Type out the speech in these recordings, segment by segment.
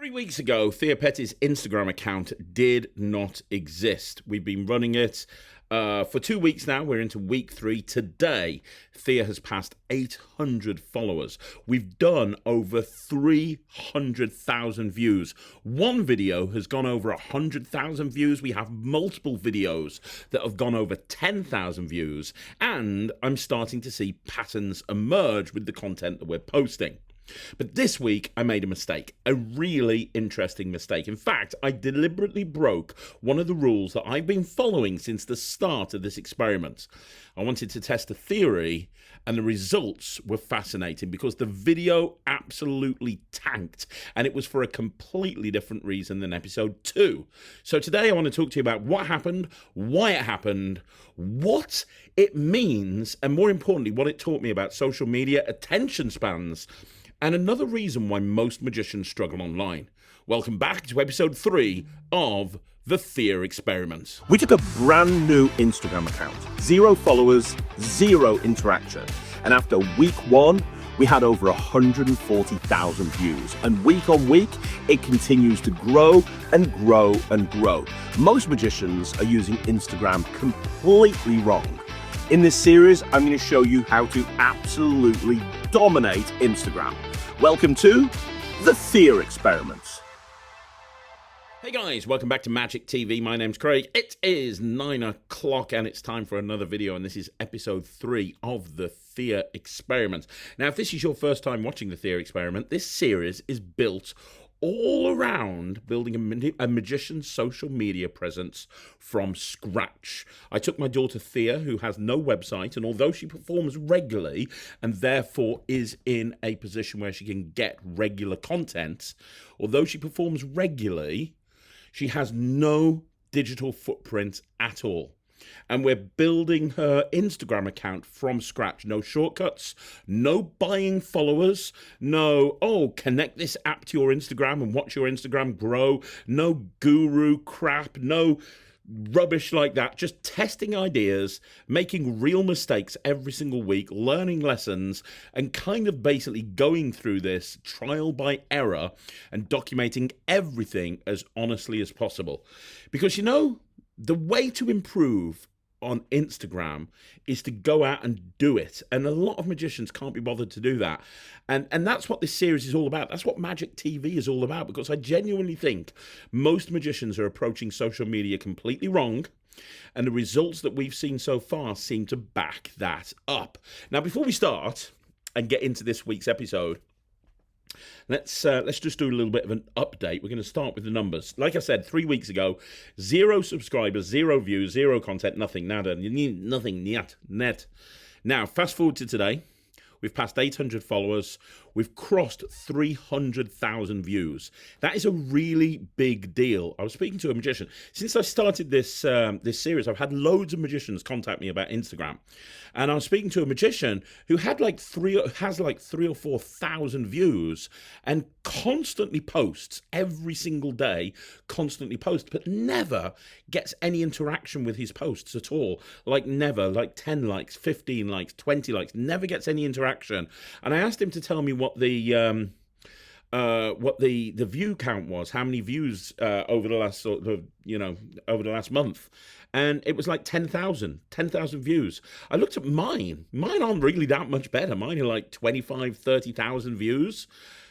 3 weeks ago, Thea Petty's Instagram account did not exist. We've been running it for 2 weeks now. We're into week 3. Today, Thea has passed 800 followers. We've done over 300,000 views. One video has gone over 100,000 views. We have multiple videos that have gone over 10,000 views. And I'm starting to see patterns emerge with the content that we're posting. But this week, I made a mistake, a really interesting mistake. In fact, I deliberately broke one of the rules that I've been following since the start of this experiment. I wanted to test a theory, and the results were fascinating because the video absolutely tanked, and it was for a completely different reason than episode 2. So today, I want to talk to you about what happened, why it happened, what it means, and more importantly, what it taught me about social media attention spans, and another reason why most magicians struggle online. Welcome back to episode 3 of The Thea Experiment. We took a brand new Instagram account, 0 followers, 0 interaction. And after week 1, we had over 140,000 views. And week on week, it continues to grow and grow and grow. Most magicians are using Instagram completely wrong. In this series, I'm going to show you how to absolutely dominate Instagram. Welcome to The Thea Experiment. Hey guys, welcome back to Magic TV. My name's Craig. It is 9 o'clock and it's time for another video, and this is episode 3 of The Thea Experiment. Now, if this is your first time watching The Thea Experiment, this series is built all around building a magician's social media presence from scratch. I took my daughter Thea, who has no website, and although she performs regularly and therefore is in a position where she can get regular content, although she performs regularly, she has no digital footprint at all. And we're building her Instagram account from scratch. No shortcuts, no buying followers, no, connect this app to your Instagram and watch your Instagram grow. No guru crap, no rubbish like that. Just testing ideas, making real mistakes every single week, learning lessons, and kind of basically going through this trial by error and documenting everything as honestly as possible. Because, the way to improve on Instagram is to go out and do it. And a lot of magicians can't be bothered to do that. And that's what this series is all about. That's what Magic TV is all about, because I genuinely think most magicians are approaching social media completely wrong. And the results that we've seen so far seem to back that up. Now, before we start and get into this week's episode, let's just do a little bit of an update. We're going to start with the numbers. Like I said, 3 weeks ago, 0 subscribers, 0 views, 0 content, nothing, nada, nothing, net. Now, fast forward to today. We've passed 800 followers. We've crossed 300,000 views. That is a really big deal. I was speaking to a magician. Since I started this series, I've had loads of magicians contact me about Instagram. And I was speaking to a magician who has like 3 or 4,000 views and constantly posts every single day, but never gets any interaction with his posts at all. Like never, like 10 likes, 15 likes, 20 likes, never gets any interaction. And I asked him to tell me what the view count was, how many views over the last over the last month, and it was like 10,000 views. I looked at mine aren't really that much better. Mine are like 25, 30,000 views.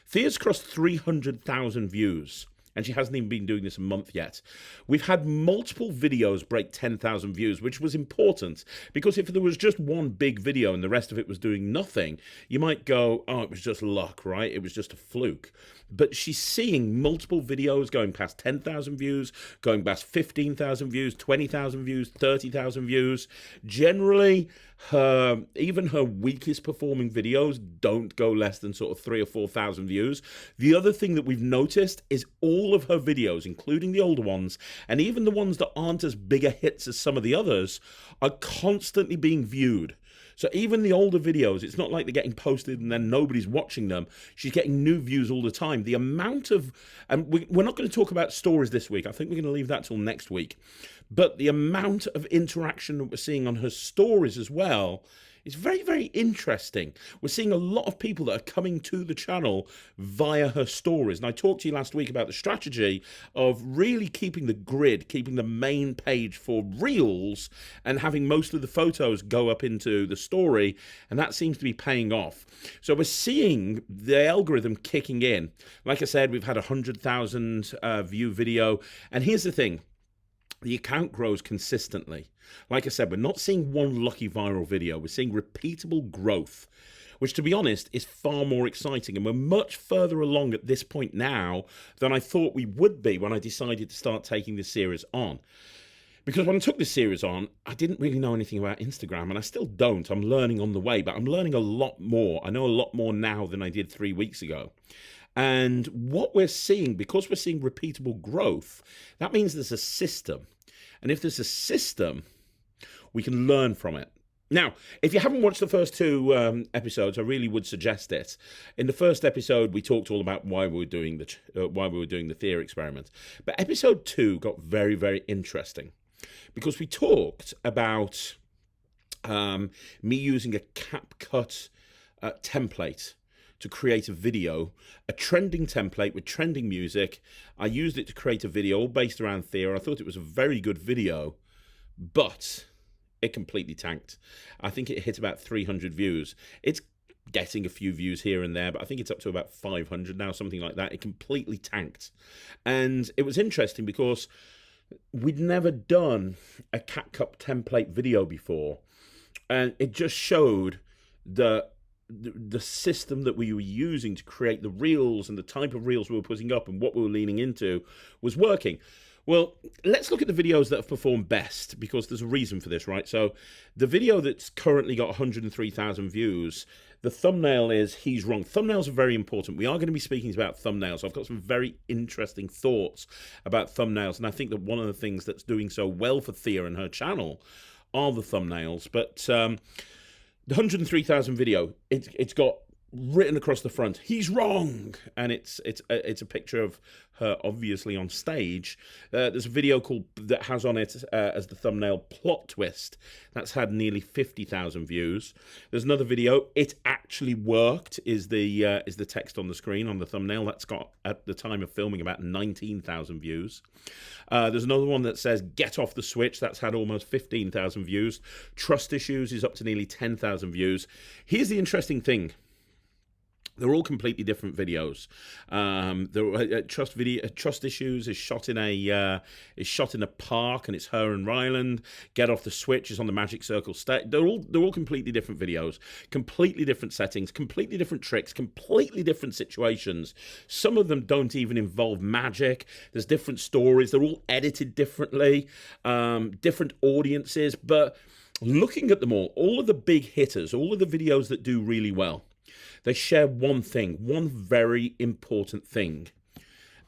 Thea's crossed 300,000 views. And she hasn't even been doing this a month yet. We've had multiple videos break 10,000 views, which was important, because if there was just one big video and the rest of it was doing nothing, you might go, it was just luck, right? It was just a fluke. But she's seeing multiple videos going past 10,000 views, going past 15,000 views, 20,000 views, 30,000 views. Generally, even her weakest performing videos don't go less than sort of 3,000 or 4,000 views. The other thing that we've noticed is all of her videos, including the older ones, and even the ones that aren't as big a hits as some of the others, are constantly being viewed. So even the older videos, it's not like they're getting posted and then nobody's watching them. She's getting new views all the time. The amount of, and we're not going to talk about stories this week. I think we're going to leave that till next week. But the amount of interaction that we're seeing on her stories as well It's very, very interesting. We're seeing a lot of people that are coming to the channel via her stories. And I talked to you last week about the strategy of really keeping the grid, keeping the main page for Reels, and having most of the photos go up into the story. And that seems to be paying off. So we're seeing the algorithm kicking in. Like I said, we've had a 100,000 view video. And here's the thing. The account grows consistently. Like I said, we're not seeing one lucky viral video. We're seeing repeatable growth, which, to be honest, is far more exciting. And we're much further along at this point now than I thought we would be when I decided to start taking this series on. Because when I took this series on, I didn't really know anything about Instagram, and I still don't. I'm learning on the way, but I'm learning a lot more. I know a lot more now than I did 3 weeks ago. And what we're seeing, because we're seeing repeatable growth, that means there's a system. And if there's a system, we can learn from it. Now, if you haven't watched the first two episodes, I really would suggest it. In the first episode, we talked all about why we were doing the Thea experiment. But episode 2 got very, very interesting because we talked about me using a CapCut template to create a video, a trending template with trending music. I used it to create a video all based around Thea. I thought it was a very good video, but it completely tanked. I think it hit about 300 views. It's getting a few views here and there, but I think it's up to about 500 now, something like that. It completely tanked. And it was interesting because we'd never done a CapCut template video before. And it just showed the system that we were using to create the reels and the type of reels we were putting up and what we were leaning into was working. Well, let's look at the videos that have performed best, because there's a reason for this, right? So the video that's currently got 103,000 views, the thumbnail is He's Wrong. Thumbnails are very important. We are going to be speaking about thumbnails. I've got some very interesting thoughts about thumbnails, and I think that one of the things that's doing so well for Thea and her channel are the thumbnails. But the 103,000 video, it's got written across the front, "He's wrong," and it's a picture of her obviously on stage. There's a video that has on it as the thumbnail, "Plot Twist." That's had nearly 50,000 views. There's another video, "It Actually Worked," is the text on the screen on the thumbnail. That's got, at the time of filming, about 19,000 views. There's another one that says "Get Off the Switch." That's had almost 15,000 views. "Trust Issues" is up to nearly 10,000 views. Here's the interesting thing. They're all completely different videos. Trust Issues is shot in a park, and it's her and Ryland. "Get Off the Switch" is on the Magic Circle stage. They're all completely different videos, completely different settings, completely different tricks, completely different situations. Some of them don't even involve magic. There's different stories. They're all edited differently, different audiences. But looking at them all of the big hitters, all of the videos that do really well, they share one thing, one very important thing.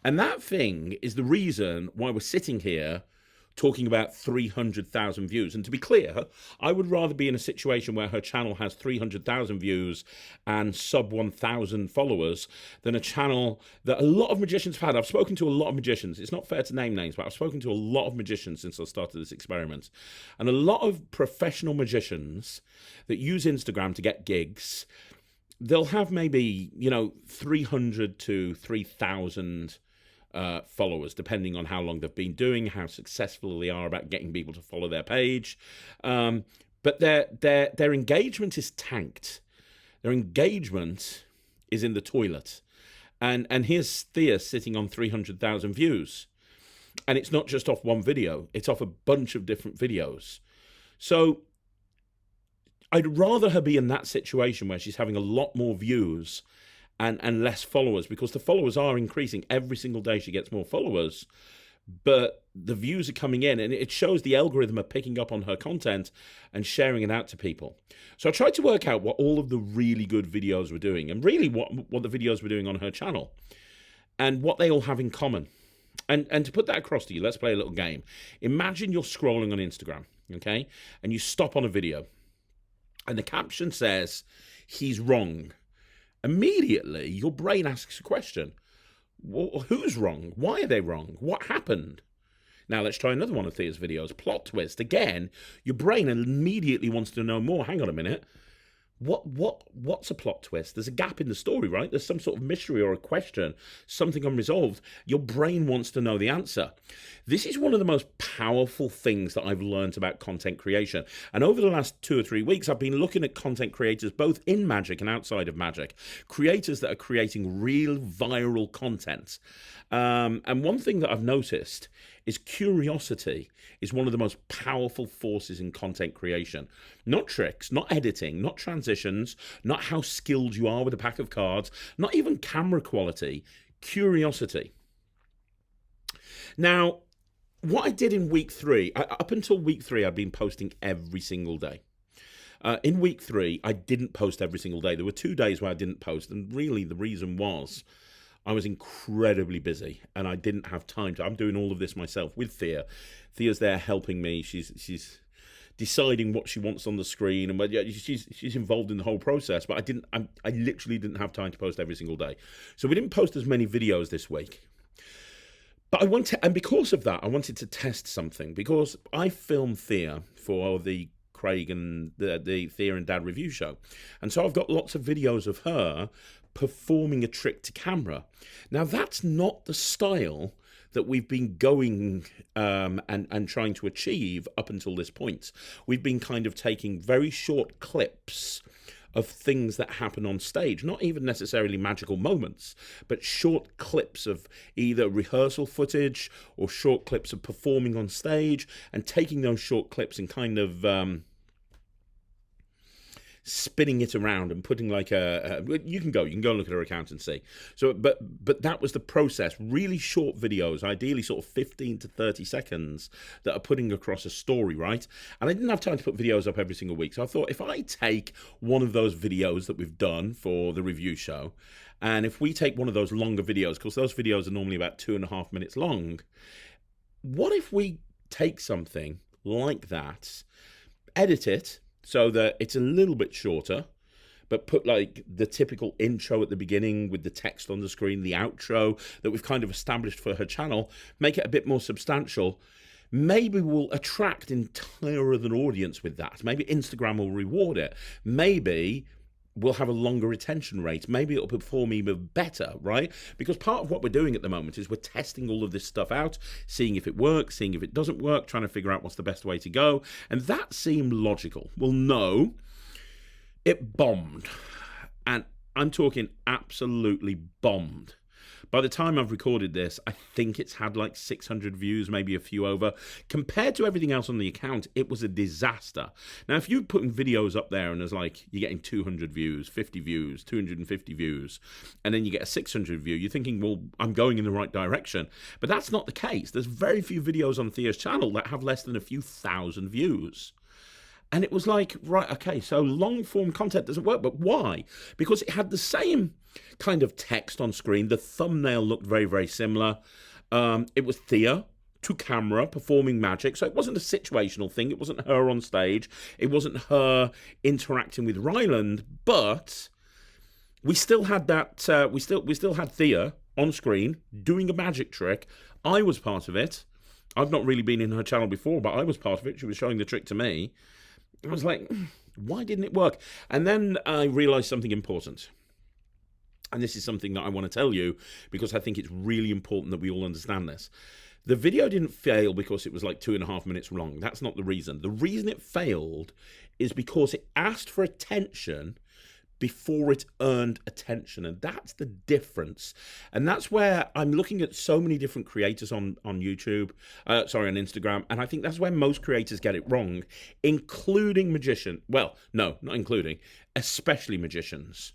And that thing is the reason why we're sitting here talking about 300,000 views. And to be clear, I would rather be in a situation where her channel has 300,000 views and sub 1,000 followers than a channel that a lot of magicians have had. I've spoken to a lot of magicians. It's not fair to name names, but I've spoken to a lot of magicians since I started this experiment. And a lot of professional magicians that use Instagram to get gigs, they'll have maybe, 300 to 3,000 followers, depending on how long they've been doing, how successful they are about getting people to follow their page. But their engagement is tanked. Their engagement is in the toilet. And here's Thea sitting on 300,000 views. And it's not just off one video. It's off a bunch of different videos. So I'd rather her be in that situation where she's having a lot more views and less followers, because the followers are increasing. Every single day she gets more followers, but the views are coming in, and it shows the algorithm are picking up on her content and sharing it out to people. So I tried to work out what all of the really good videos were doing, and really what the videos were doing on her channel, and what they all have in common. And to put that across to you, let's play a little game. Imagine you're scrolling on Instagram, okay, and you stop on a video, and the caption says, "He's wrong." Immediately, your brain asks a question. Well, who's wrong? Why are they wrong? What happened? Now, let's try another one of Thea's videos, "Plot Twist." Again, your brain immediately wants to know more. Hang on a minute. what's a plot twist? There's a gap in the story, right? There's some sort of mystery or a question, something unresolved. Your brain wants to know the answer. This is one of the most powerful things that I've learned about content creation. And over the last 2 or 3 weeks, I've been looking at content creators both in Magic and outside of Magic, creators that are creating real viral content. And one thing that I've noticed is curiosity is one of the most powerful forces in content creation. Not tricks, not editing, not transitions, not how skilled you are with a pack of cards, not even camera quality, curiosity. Now, what I did in week 3, up until week 3, I've been posting every single day. In week 3, I didn't post every single day. There were 2 days where I didn't post, and really the reason was I was incredibly busy and I didn't have time to. I'm doing all of this myself with Thea. Thea's there helping me. She's deciding what she wants on the screen, and she's involved in the whole process. But I literally didn't have time to post every single day, so we didn't post as many videos this week. But and because of that, I wanted to test something, because I filmed Thea for the Craig and the Thea and Dad review show, and so I've got lots of videos of her performing a trick to camera. Now, that's not the style that we've been going and trying to achieve up until this point. We've been kind of taking very short clips of things that happen on stage, not even necessarily magical moments, but short clips of either rehearsal footage or short clips of performing on stage, and taking those short clips and kind of spinning it around and putting like you can go look at her account and see. So but that was the process. Really short videos, ideally sort of 15 to 30 seconds, that are putting across a story, right? And I didn't have time to put videos up every single week, so I thought, if I take one of those videos that we've done for the review show, and if we take one of those longer videos, because those videos are normally about 2.5 minutes long, what if we take something like that, edit it so that it's a little bit shorter, but put like the typical intro at the beginning with the text on the screen, the outro that we've kind of established for her channel, make it a bit more substantial. Maybe we'll attract entire other audience with that. Maybe Instagram will reward it. Maybe we'll have a longer retention rate. Maybe it'll perform even better, right? Because part of what we're doing at the moment is we're testing all of this stuff out, seeing if it works, seeing if it doesn't work, trying to figure out what's the best way to go. And that seemed logical. Well, no, it bombed. And I'm talking absolutely bombed. By the time I've recorded this, I think it's had like 600 views, maybe a few over. Compared to everything else on the account, it was a disaster. Now, if you're putting videos up there and there's like, you're getting 200 views, 50 views, 250 views, and then you get a 600 view, you're thinking, well, I'm going in the right direction. But that's not the case. There's very few videos on Thea's channel that have less than a few thousand views. And it was like, right, okay, so long-form content doesn't work. But why? Because it had the same kind of text on screen. The thumbnail looked very, very similar. It was Thea to camera performing magic. So it wasn't a situational thing. It wasn't her on stage. It wasn't her interacting with Ryland. But we still had that. We still had Thea on screen doing a magic trick. I was part of it. I've not really been in her channel before, but I was part of it. She was showing the trick to me. I was like, why didn't it work? And then I realized something important. And this is something that I want to tell you, because I think it's really important that we all understand this. The video didn't fail because it was like 2.5 minutes long. That's not the reason. The reason it failed is because it asked for attention before it earned attention. And that's the difference. And that's where I'm looking at so many different creators on YouTube, on Instagram. And I think that's where most creators get it wrong, including magicians. Well, no, not including, especially magicians.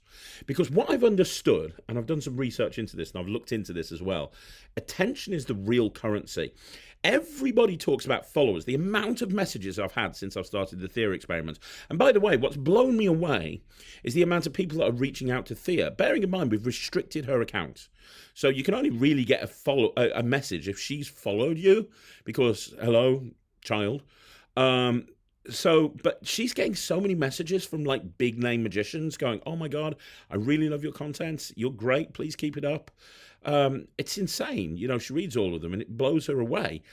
Because what I've understood, and I've done some research into this, and I've looked into this as well, attention is the real currency. Everybody talks about followers, the amount of messages I've had since I've started the Thea experiment. And by the way, what's blown me away is the amount of people that are reaching out to Thea. Bearing in mind, we've restricted her account. So you can only really get a message if she's followed you, because, hello, child. But she's getting so many messages from like big name magicians going, oh my God, I really love your content. You're great. Please keep it up. It's insane. You know, she reads all of them and it blows her away.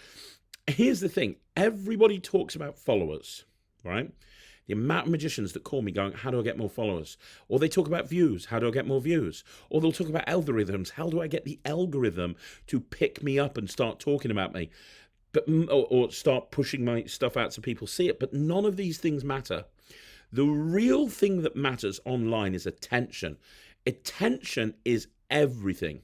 Here's the thing. Everybody talks about followers, right? The amount of magicians that call me going, how do I get more followers? Or they talk about views. How do I get more views? Or they'll talk about algorithms. How do I get the algorithm to pick me up and start talking about me? Or start pushing my stuff out so people see it. But none of these things matter. The real thing that matters online is attention. Attention is everything.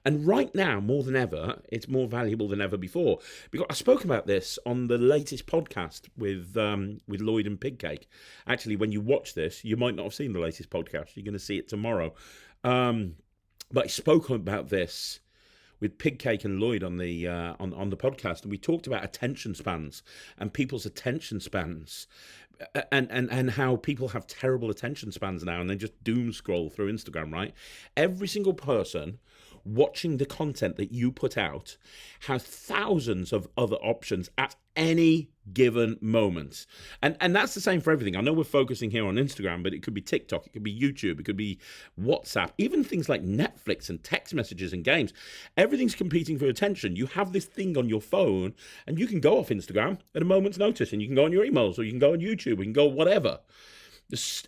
And right now, more than ever, it's more valuable than ever before. Because I spoke about this on the latest podcast with Lloyd and Pigcake. Actually, when you watch this, you might not have seen the latest podcast. You're going to see it tomorrow. But I spoke about this with Pigcake and Lloyd on the podcast, and we talked about attention spans and people's attention spans, and how people have terrible attention spans now, and they just doom scroll through Instagram. Right, every single person watching the content that you put out has thousands of other options at any given moment. And that's the same for everything. I know we're focusing here on Instagram, but it could be TikTok, it could be YouTube, it could be WhatsApp, even things like Netflix and text messages and games. Everything's competing for attention. You have this thing on your phone and you can go off Instagram at a moment's notice, and you can go on your emails, or you can go on YouTube, or you can go whatever.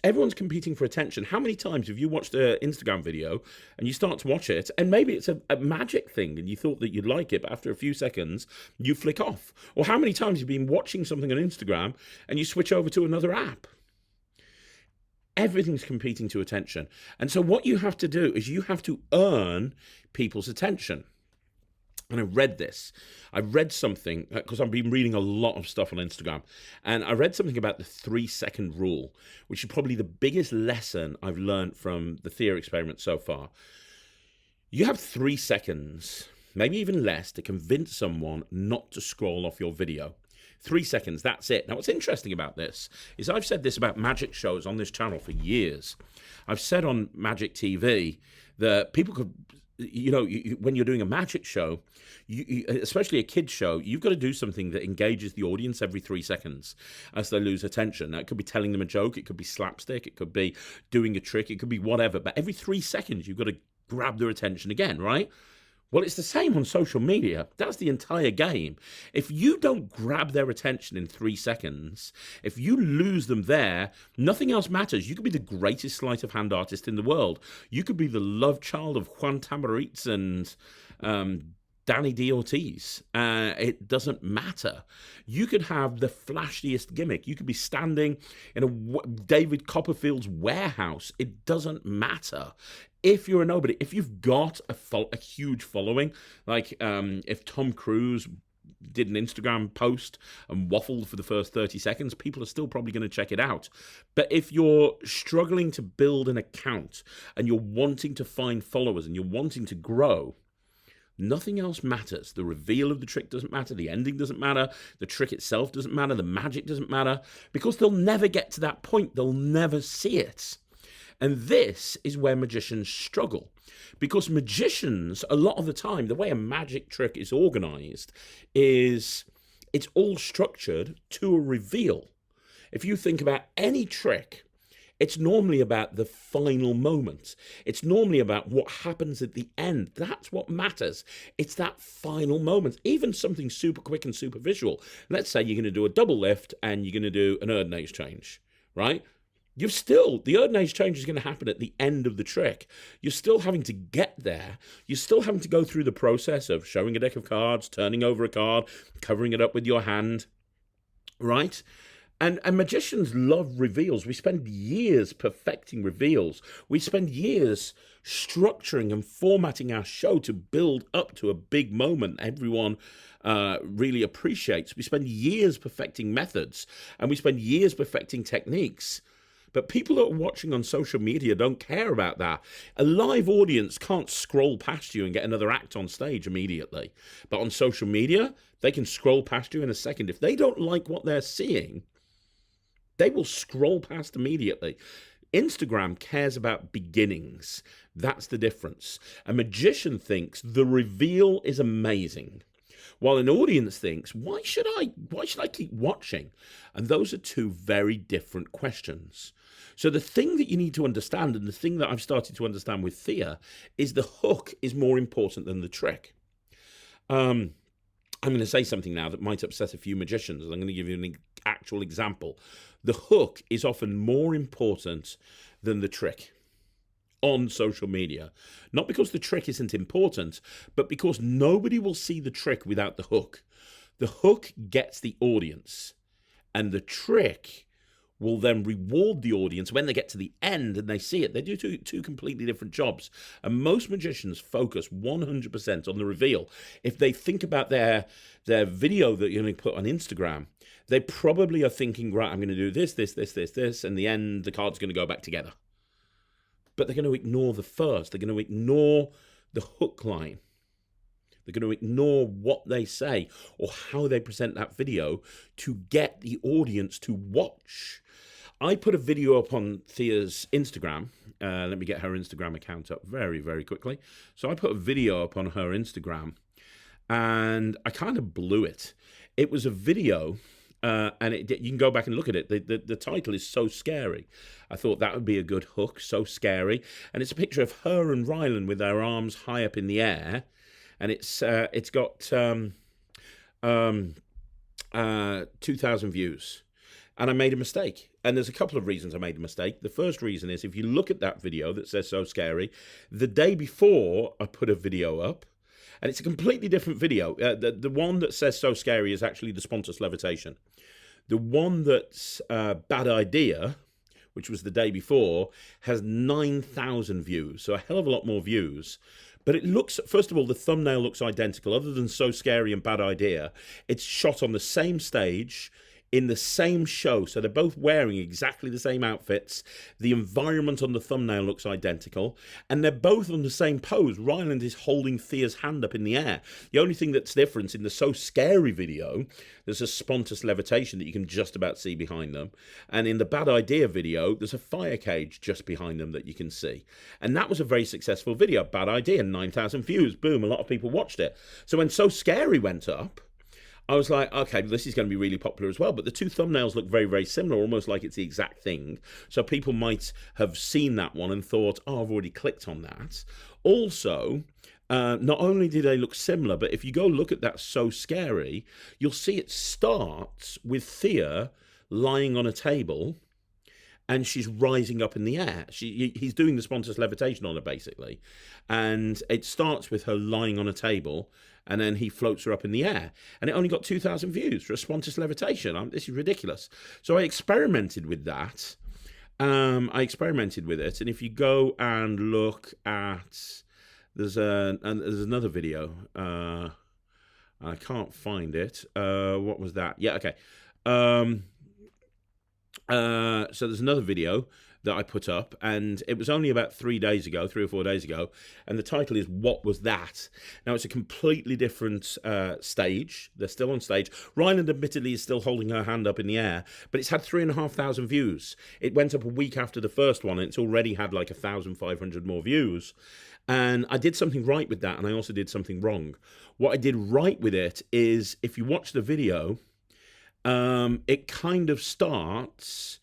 Everyone's competing for attention. How many times have you watched an Instagram video and you start to watch it, and maybe it's a magic thing and you thought that you'd like it, but after a few seconds you flick off? Or how many times have you been watching something on Instagram and you switch over to another app? Everything's competing to attention. And so what you have to do is you have to earn people's attention. And I read this. I read something, because I've been reading a lot of stuff on Instagram, and I read something about the 3-second rule, which is probably the biggest lesson I've learned from the Thea experiment so far. You have 3 seconds, maybe even less, to convince someone not to scroll off your video. 3 seconds, that's it. Now, what's interesting about this is I've said this about magic shows on this channel for years. I've said on Magic TV that people could... when you're doing a magic show, especially a kid's show, you've got to do something that engages the audience every 3 seconds as they lose attention. Now, it could be telling them a joke, it could be slapstick, it could be doing a trick, it could be whatever. But every 3 seconds, you've got to grab their attention again, right? Well, it's the same on social media. That's the entire game. If you don't grab their attention in 3 seconds, if you lose them there, nothing else matters. You could be the greatest sleight of hand artist in the world. You could be the love child of Juan Tamariz and Danny D. Ortiz. It doesn't matter. You could have the flashiest gimmick. You could be standing in a David Copperfield's warehouse. It doesn't matter. If you're a nobody, if you've got a huge following, like if Tom Cruise did an Instagram post and waffled for the first 30 seconds, people are still probably going to check it out. But if you're struggling to build an account and you're wanting to find followers and you're wanting to grow, nothing else matters. The reveal of the trick doesn't matter. The ending doesn't matter. The trick itself doesn't matter. The magic doesn't matter, because they'll never get to that point. They'll never see it. And this is where magicians struggle, because magicians, a lot of the time, the way a magic trick is organized is it's all structured to a reveal. If you think about any trick, it's normally about the final moment. It's normally about what happens at the end. That's what matters. It's that final moment. Even something super quick and super visual. Let's say you're going to do a double lift and you're going to do an Erdnase change, right? The Erdnase change is going to happen at the end of the trick. You're still having to get there. You're still having to go through the process of showing a deck of cards, turning over a card, covering it up with your hand, right? And magicians love reveals. We spend years perfecting reveals. We spend years structuring and formatting our show to build up to a big moment everyone really appreciates. We spend years perfecting methods, and we spend years perfecting techniques. But people that are watching on social media don't care about that. A live audience can't scroll past you and get another act on stage immediately. But on social media, they can scroll past you in a second. If they don't like what they're seeing, they will scroll past immediately. Instagram cares about beginnings. That's the difference. A magician thinks the reveal is amazing, while an audience thinks, why should I keep watching? And those are two very different questions. So the thing that you need to understand, and the thing that I've started to understand with Thea, is the hook is more important than the trick. I'm going to say something now that might upset a few magicians. I'm going to give you an actual example. The hook is often more important than the trick on social media. Not because the trick isn't important, but because nobody will see the trick without the hook. The hook gets the audience, and the trick will then reward the audience when they get to the end and they see it. They do two completely different jobs. And most magicians focus 100% on the reveal. If they think about their video that you're going to put on Instagram, they probably are thinking, right, I'm going to do this, and the end, the card's going to go back together. But they're going to ignore the first. They're going to ignore the hook line. They're going to ignore what they say or how they present that video to get the audience to watch. I put a video up on Thea's Instagram. Let me get her Instagram account up very, very quickly. So I put a video up on her Instagram, and I kind of blew it. It was a video, and you can go back and look at it. The title is So Scary. I thought that would be a good hook, So Scary. And it's a picture of her and Rylan with their arms high up in the air. And it's got 2,000 views. And I made a mistake. And there's a couple of reasons I made a mistake. The first reason is if you look at that video that says So Scary, the day before I put a video up, and it's a completely different video. The one that says So Scary is actually the Spontaneous Levitation. The one that's Bad Idea, which was the day before, has 9,000 views. So a hell of a lot more views. But it looks, first of all, the thumbnail looks identical. Other than So Scary and Bad Idea, it's shot on the same stage, in the same show. So they're both wearing exactly the same outfits. The environment on the thumbnail looks identical. And they're both on the same pose. Ryland is holding Thea's hand up in the air. The only thing that's different in the So Scary video, there's a spontaneous levitation that you can just about see behind them. And in the Bad Idea video, there's a fire cage just behind them that you can see. And that was a very successful video. Bad Idea, 9,000 views. Boom, a lot of people watched it. So when So Scary went up, I was like, okay, this is going to be really popular as well. But the two thumbnails look very, very similar, almost like it's the exact thing. So people might have seen that one and thought, oh, I've already clicked on that. Also, not only do they look similar, but if you go look at that So Scary, you'll see it starts with Thea lying on a table and she's rising up in the air. He's doing the spontaneous levitation on her, basically. And it starts with her lying on a table, and then he floats her up in the air. And it only got 2,000 views for a spontaneous levitation. This is ridiculous. So I experimented with that. I experimented with it. And if you go and look at... There's another video. I can't find it. What was that? Yeah, okay. So there's another video that I put up, and it was only about 3 or 4 days ago, and the title is What Was That? Now, it's a completely different stage. They're still on stage. Ryland, admittedly, is still holding her hand up in the air, but it's had 3,500 views. It went up a week after the first one, and it's already had like 1,500 more views. And I did something right with that, and I also did something wrong. What I did right with it is, if you watch the video, it kind of starts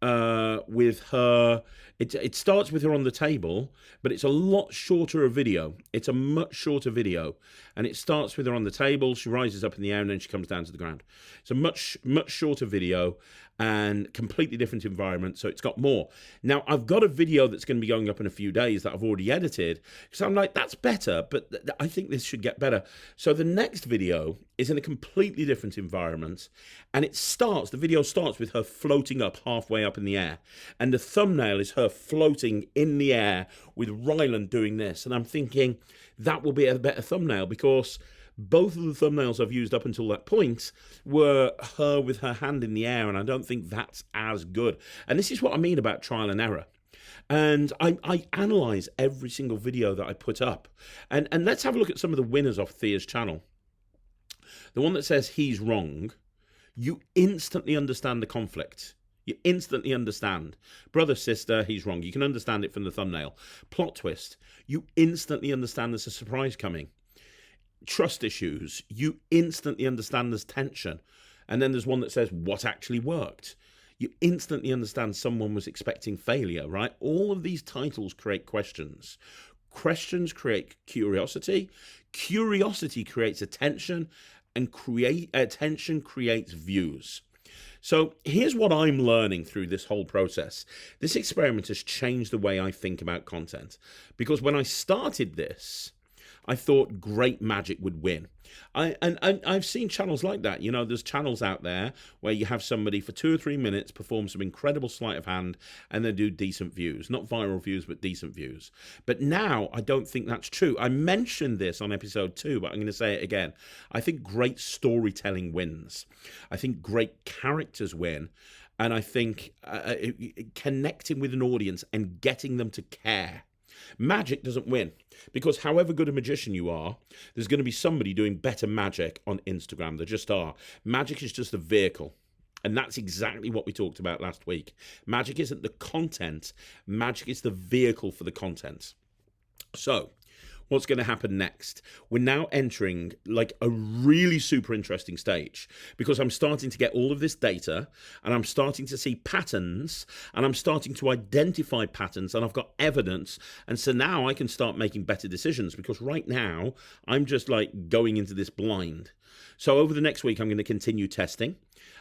with her. It starts with her on the table, but it's a lot shorter a video. It's a much shorter video, and it starts with her on the table. She rises up in the air, and then she comes down to the ground. It's a much shorter video and completely different environment, so it's got more. Now, I've got a video that's going to be going up in a few days that I've already edited, because I'm like, that's better, but I think this should get better. So the next video is in a completely different environment, and the video starts with her floating up halfway up in the air, and the thumbnail is her floating in the air with Ryland doing this. And I'm thinking, that will be a better thumbnail, because both of the thumbnails I've used up until that point were her with her hand in the air, and I don't think that's as good. And this is what I mean about trial and error. And I analyse every single video that I put up. And let's have a look at some of the winners off Thea's channel. The one that says he's wrong, you instantly understand the conflict. You instantly understand. Brother, sister, he's wrong. You can understand it from the thumbnail. Plot twist. You instantly understand there's a surprise coming. Trust issues. You instantly understand there's tension. And then there's one that says what actually worked. You instantly understand someone was expecting failure, right? All of these titles create questions. Questions create curiosity. Curiosity creates attention, and attention creates views. So here's what I'm learning through this whole process. This experiment has changed the way I think about content. Because when I started this, I thought great magic would win. And I've seen channels like that. You know, there's channels out there where you have somebody for 2 or 3 minutes perform some incredible sleight of hand and they do decent views. Not viral views, but decent views. But now I don't think that's true. I mentioned this on episode 2, but I'm going to say it again. I think great storytelling wins. I think great characters win. And I think connecting with an audience and getting them to care. Magic doesn't win, because however good a magician you are, there's going to be somebody doing better magic on Instagram. There just are. Magic is just a vehicle. And that's exactly what we talked about last week. Magic isn't the content. Magic is the vehicle for the content. So what's going to happen next? We're now entering like a really super interesting stage, because I'm starting to get all of this data and I'm starting to see patterns and I'm starting to identify patterns and I've got evidence. And so now I can start making better decisions, because right now I'm just like going into this blind. So over the next week, I'm going to continue testing.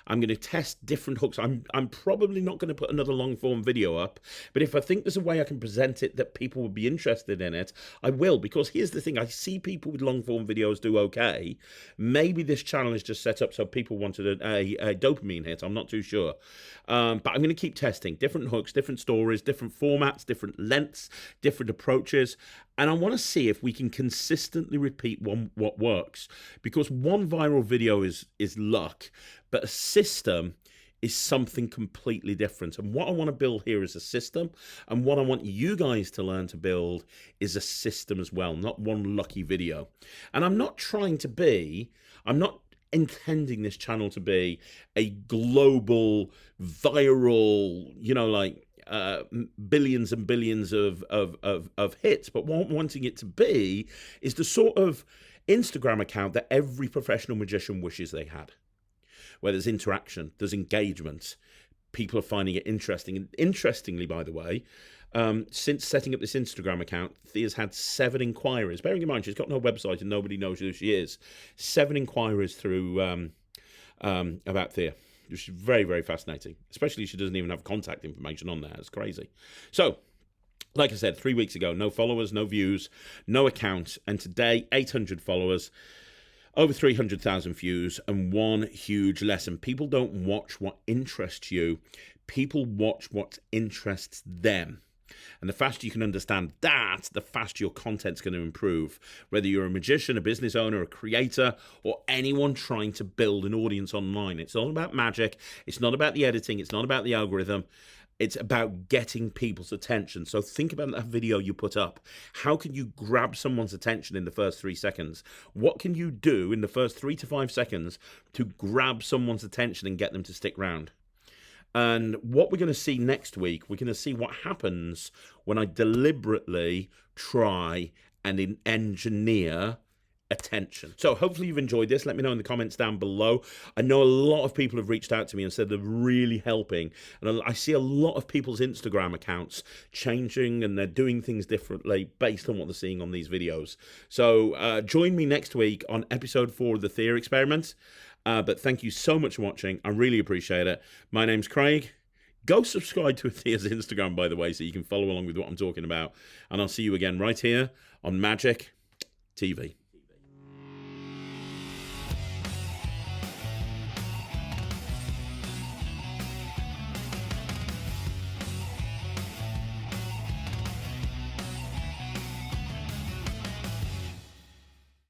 I'm going to test different hooks. I'm probably not going to put another long form video up, but if I think there's a way I can present it that people would be interested in it, I will. Because here's the thing, I see people with long form videos do okay. Maybe this channel is just set up so people wanted a dopamine hit. I'm not too sure. But I'm going to keep testing different hooks, different stories, different formats, different lengths, different approaches. And I want to see if we can consistently repeat what works. Because one viral video is luck, but a system is something completely different. And what I want to build here is a system. And what I want you guys to learn to build is a system as well, not one lucky video. And I'm not intending this channel to be a global, viral, billions and billions of hits. But what I'm wanting it to be is the sort of Instagram account that every professional magician wishes they had, where there's interaction, there's engagement, people are finding it interesting. And interestingly, by the way, since setting up this Instagram account, Thea's had 7 inquiries. Bearing in mind, she's got no website and nobody knows who she is. 7 inquiries through about Thea, which is very, very fascinating. Especially she doesn't even have contact information on there. It's crazy. So, like I said, 3 weeks ago, no followers, no views, no account. And today, 800 followers, over 300,000 views, and one huge lesson. People don't watch what interests you. People watch what interests them. And the faster you can understand that, the faster your content's going to improve. Whether you're a magician, a business owner, a creator, or anyone trying to build an audience online. It's all about magic. It's not about the editing. It's not about the algorithm. It's about getting people's attention. So think about that video you put up. How can you grab someone's attention in the first 3 seconds? What can you do in the first 3 to 5 seconds to grab someone's attention and get them to stick around? And what we're going to see next week, we're going to see what happens when I deliberately try and engineer attention. So hopefully you've enjoyed this. Let me know in the comments down below. I know a lot of people have reached out to me and said they're really helping. And I see a lot of people's Instagram accounts changing and they're doing things differently based on what they're seeing on these videos. So join me next week on episode 4 of the Thea Experiment. But thank you so much for watching. I really appreciate it. My name's Craig. Go subscribe to Thea's Instagram, by the way, so you can follow along with what I'm talking about. And I'll see you again right here on Magic TV.